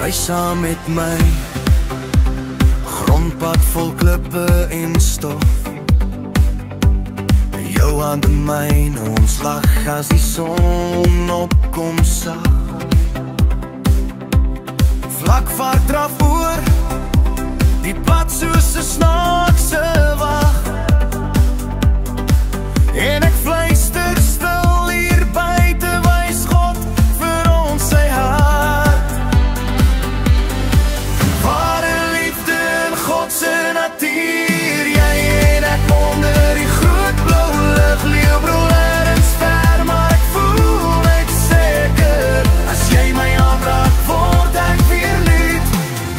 Ry saam met my, grondpad vol klippe en stof. Jou hand in myne, ons lag as die son opkom sag. Vlak vaart draf oor, die pad soos 'n snaakse wag. En ek fluister stil hier buite, wys God vir ons sy hart. Ware liefde in God se natuur, jy en ek onder die groot blou lig, leeubrol ergens ver, maar ek voel net seker, as jy my aanraak, word ek weer lied,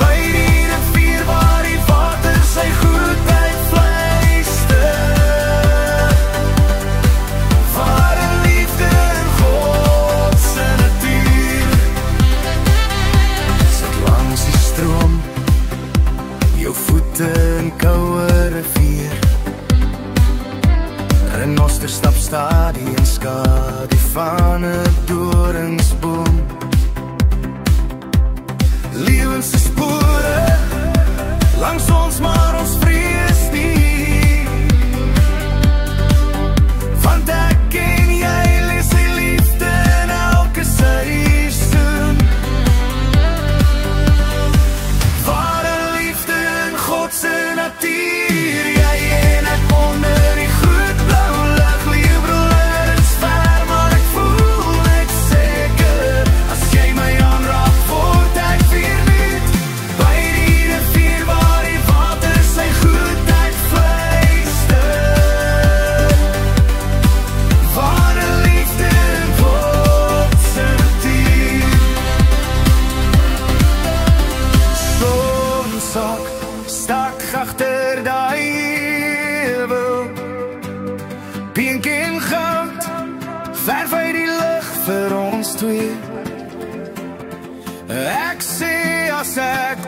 by die rivier waar die water sy goedheid fluister. Ware liefde in God se natuur, sit langs die stroom, jou voete in koue rivier. Renoster stap stadie en skadu van 'n doringsboom. Lewens is spore langs ons, maar ons vrees nie, want ek ken jy lees die liefde in elke seisoen. Ware liefde in God se natuur, jy en ek onder die groot blou lig, leeubrol ergens ver, maar ek voel net seker, as jy my aanraak, word ek weer lied, by die rivier waar die water sy goedheid fluister. Ware liefde in God se natuur. Sonsak stak agter daai heuwel, pink en goud, verf uit die lig vir ons twee. Ek sê as ek